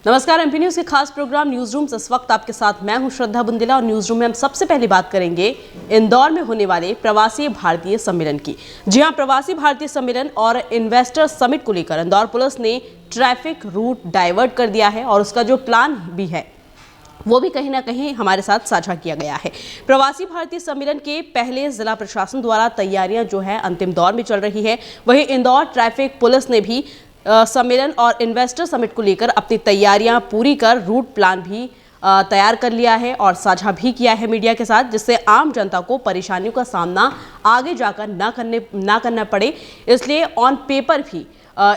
नमस्कार, MP news के खास प्रोग्राम न्यूज रूम से इस वक्त आपके साथ मैं हूं श्रद्धा बुंदेला और न्यूज रूम में हम सबसे पहले बात करेंगे इंदौर में होने वाले प्रवासी भारतीय सम्मेलन की। जी हां, प्रवासी भारतीय सम्मेलन और इन्वेस्टर समिट को लेकर इंदौर पुलिस ने ट्रैफिक रूट डाइवर्ट कर दिया है और उसका जो प्लान भी है वो भी कहीं ना कहीं हमारे साथ साझा किया गया है। प्रवासी भारतीय सम्मेलन के पहले जिला प्रशासन द्वारा तैयारियां जो है अंतिम दौर में चल रही है। वहीं इंदौर ट्रैफिक पुलिस ने भी सम्मेलन और इन्वेस्टर समिट को लेकर अपनी तैयारियां पूरी कर रूट प्लान भी तैयार कर लिया है और साझा भी किया है मीडिया के साथ, जिससे आम जनता को परेशानियों का सामना आगे जाकर ना करना पड़े। इसलिए ऑन पेपर भी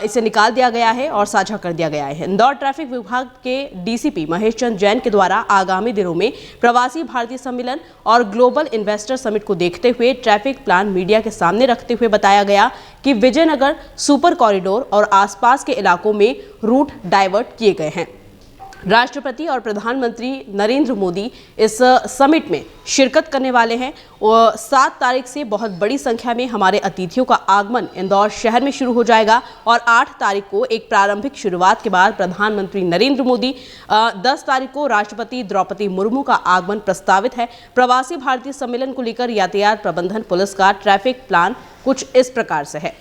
इसे निकाल दिया गया है और साझा कर दिया गया है। इंदौर ट्रैफिक विभाग के डीसीपी महेश चंद्र जैन के द्वारा आगामी दिनों में प्रवासी भारतीय सम्मेलन और ग्लोबल इन्वेस्टर समिट को देखते हुए ट्रैफिक प्लान मीडिया के सामने रखते हुए बताया गया कि विजयनगर सुपर कॉरिडोर और आसपास के इलाकों में रूट डाइवर्ट किए गए हैं। राष्ट्रपति और प्रधानमंत्री नरेंद्र मोदी इस समिट में शिरकत करने वाले हैं और 7 तारीख से बहुत बड़ी संख्या में हमारे अतिथियों का आगमन इंदौर शहर में शुरू हो जाएगा और 8 तारीख को एक प्रारंभिक शुरुआत के बाद प्रधानमंत्री नरेंद्र मोदी 10 तारीख को राष्ट्रपति द्रौपदी मुर्मू का आगमन प्रस्तावित है। प्रवासी भारतीय सम्मेलन को लेकर यातायात प्रबंधन पुलिस का ट्रैफिक प्लान कुछ इस प्रकार से है।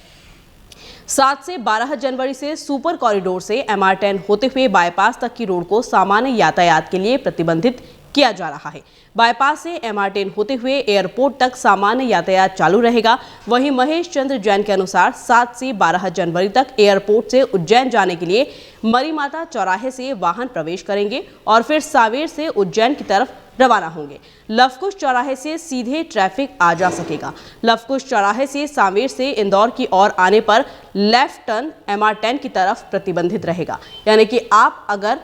7 से 12 जनवरी से सुपर कॉरिडोर से MR10 होते हुए बाईपास तक की रोड को सामान्य यातायात के लिए प्रतिबंधित किया जा रहा है। बाईपास से MR10 होते हुए एयरपोर्ट तक सामान्य यातायात चालू रहेगा। वहीं महेश चंद्र जैन के अनुसार 7 से 12 जनवरी तक एयरपोर्ट से उज्जैन जाने के लिए मरीमाता चौराहे से वाहन प्रवेश करेंगे और फिर सावेर से उज्जैन की तरफ रवाना होंगे। लवकुश चौराहे से सीधे ट्रैफिक आ जा सकेगा। लवकुश चौराहे से सावेर से इंदौर की ओर आने पर लेफ्ट टर्न MR10 की तरफ प्रतिबंधित रहेगा। यानी कि आप अगर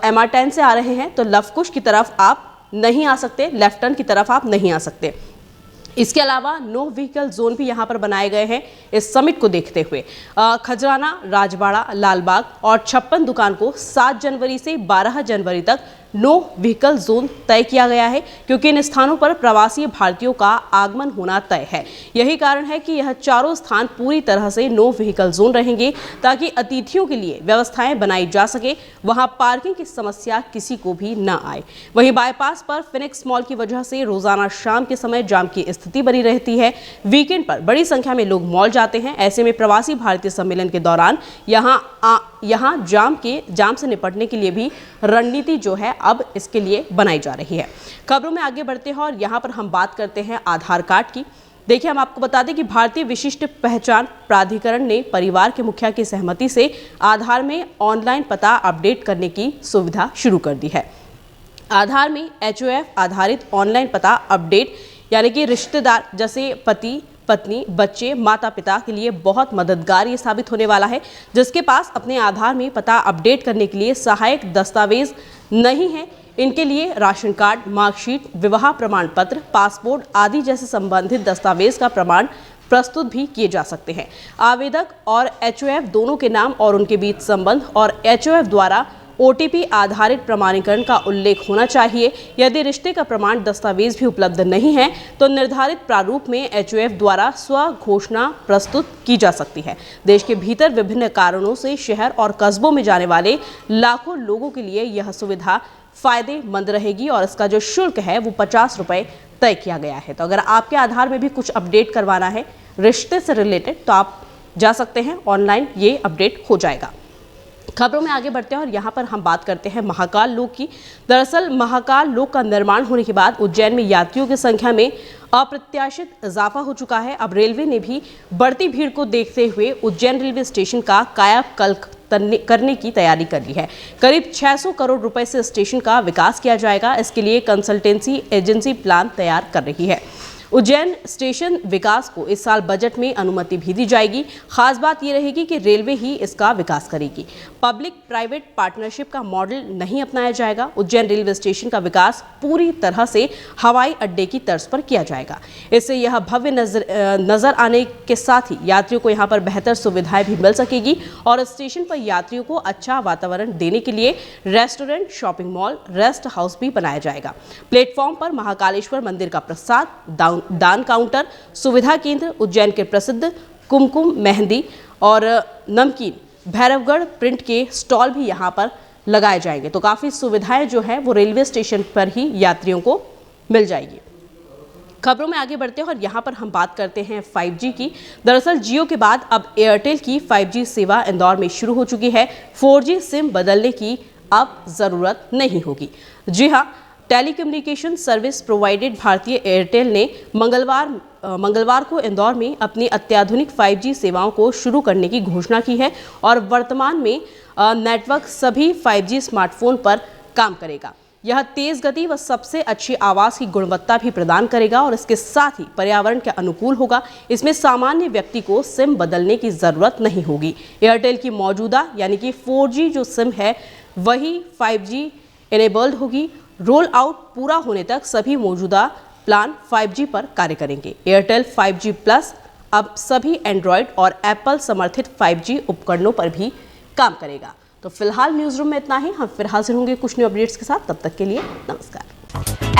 MR10 से आ रहे हैं तो लवकुश की तरफ आप नहीं आ सकते, लेफ्ट टर्न की तरफ आप नहीं आ सकते। इसके अलावा नो व्हीकल जोन भी यहाँ पर बनाए गए हैं इस समिट को देखते हुए। खजराना, राजबाड़ा, लालबाग और 56 दुकान को 7 जनवरी से 12 जनवरी तक नो व्हीकल जोन तय किया गया है, क्योंकि इन स्थानों पर प्रवासी भारतीयों का आगमन होना तय है। यही कारण है कि यह चारों स्थान पूरी तरह से नो व्हीकल जोन रहेंगे ताकि अतिथियों के लिए व्यवस्थाएं बनाई जा सके, वहां पार्किंग की समस्या किसी को भी न आए। वहीं बाईपास पर फिनिक्स मॉल की वजह से रोजाना शाम के समय जाम की स्थिति बनी रहती है। वीकेंड पर बड़ी संख्या में लोग मॉल जाते हैं। ऐसे में प्रवासी भारतीय सम्मेलन के दौरान यहाँ जाम से निपटने के लिए भी रणनीति जो है अब इसके लिए बनाई जा रही है। खबरों में आगे बढ़ते हैं और यहाँ पर हम बात करते हैं आधार कार्ड की। देखिए, हम आपको बता दें कि भारतीय विशिष्ट पहचान प्राधिकरण ने परिवार के मुखिया की सहमति से आधार में ऑनलाइन पता अपडेट करने की सुविधा शुरू कर दी है। आधार में HOF आधारित ऑनलाइन पता अपडेट यानी कि रिश्तेदार जैसे पति, पत्नी, बच्चे, माता पिता के लिए बहुत मददगार ये साबित होने वाला है। जिसके पास अपने आधार में पता अपडेट करने के लिए सहायक दस्तावेज नहीं है, इनके लिए राशन कार्ड, मार्कशीट, विवाह प्रमाण पत्र, पासपोर्ट आदि जैसे संबंधित दस्तावेज का प्रमाण प्रस्तुत भी किए जा सकते हैं। आवेदक और HOF दोनों के नाम और उनके बीच संबंध और HOF द्वारा OTP आधारित प्रमाणीकरण का उल्लेख होना चाहिए। यदि रिश्ते का प्रमाण दस्तावेज भी उपलब्ध नहीं है तो निर्धारित प्रारूप में HOF द्वारा स्व घोषणा प्रस्तुत की जा सकती है। देश के भीतर विभिन्न कारणों से शहर और कस्बों में जाने वाले लाखों लोगों के लिए यह सुविधा फायदेमंद रहेगी और इसका जो शुल्क है वो 50 रुपये तय किया गया है। तो अगर आपके आधार में भी कुछ अपडेट करवाना है रिश्ते से रिलेटेड तो आप जा सकते हैं, ऑनलाइन ये अपडेट हो जाएगा। खबरों में आगे बढ़ते हैं और यहाँ पर हम बात करते हैं महाकाल लोक की। दरअसल महाकाल लोक का निर्माण होने के बाद उज्जैन में यात्रियों की संख्या में अप्रत्याशित इजाफा हो चुका है। अब रेलवे ने भी बढ़ती भीड़ को देखते हुए उज्जैन रेलवे स्टेशन का कायाकल्प करने की तैयारी कर ली है। करीब 600 करोड़ रुपए से स्टेशन का विकास किया जाएगा। इसके लिए कंसल्टेंसी एजेंसी प्लान तैयार कर रही है। उज्जैन स्टेशन विकास को इस साल बजट में अनुमति भी दी जाएगी। खास बात यह रहेगी कि रेलवे ही इसका विकास करेगी। पब्लिक प्राइवेट पार्टनरशिप का मॉडल नहीं अपनाया जाएगा। उज्जैन रेलवे स्टेशन का विकास पूरी तरह से हवाई अड्डे की तर्ज पर किया जाएगा। इससे यह भव्य नजर आने के साथ ही यात्रियों को यहाँ पर बेहतर सुविधाएं भी मिल सकेगी और स्टेशन पर यात्रियों को अच्छा वातावरण देने के लिए restaurant, shopping mall, rest house भी बनाया जाएगा। प्लेटफॉर्म पर महाकालेश्वर मंदिर का प्रसाद, दान काउंटर, सुविधा केंद्र, उज्जैन के प्रसिद्ध कुमकुम मेहंदी और नमकीन, भैरवगढ़ प्रिंट के स्टॉल भी यहाँ पर लगाए जाएंगे। तो काफ़ी सुविधाएं जो है वो रेलवे स्टेशन पर ही यात्रियों को मिल जाएगी। खबरों में आगे बढ़ते हैं और यहाँ पर हम बात करते हैं 5G की। दरअसल जियो के बाद अब एयरटेल की 5G सेवा इंदौर में शुरू हो चुकी है। 4G सिम बदलने की अब ज़रूरत नहीं होगी। जी हाँ, टेलीकम्युनिकेशन सर्विस प्रोवाइडेड भारतीय एयरटेल ने मंगलवार को इंदौर में अपनी अत्याधुनिक 5G सेवाओं को शुरू करने की घोषणा की है और वर्तमान में नेटवर्क सभी 5G स्मार्टफोन पर काम करेगा। यह तेज गति व सबसे अच्छी आवाज़ की गुणवत्ता भी प्रदान करेगा और इसके साथ ही पर्यावरण के अनुकूल होगा। इसमें सामान्य व्यक्ति को सिम बदलने की ज़रूरत नहीं होगी। एयरटेल की मौजूदा यानी कि 4G जो सिम है वही 5G इनेबल्ड होगी। रोल आउट पूरा होने तक सभी मौजूदा प्लान 5G पर कार्य करेंगे। एयरटेल 5G प्लस अब सभी एंड्रॉयड और एप्पल समर्थित 5G उपकरणों पर भी काम करेगा। तो फिलहाल न्यूज रूम में इतना ही। हम फिर हाजिर होंगे कुछ न्यू अपडेट्स के साथ। तब तक के लिए नमस्कार।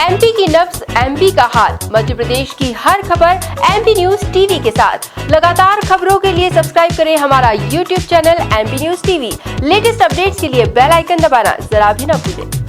एमपी की नब्ज, एमपी का हाल, मध्य प्रदेश की हर खबर एमपी न्यूज टीवी के साथ। लगातार खबरों के लिए सब्सक्राइब करें हमारा YouTube channel MP news TV. Latest updates के लिए बेल आइकन दबाना जरा भी न भूलें।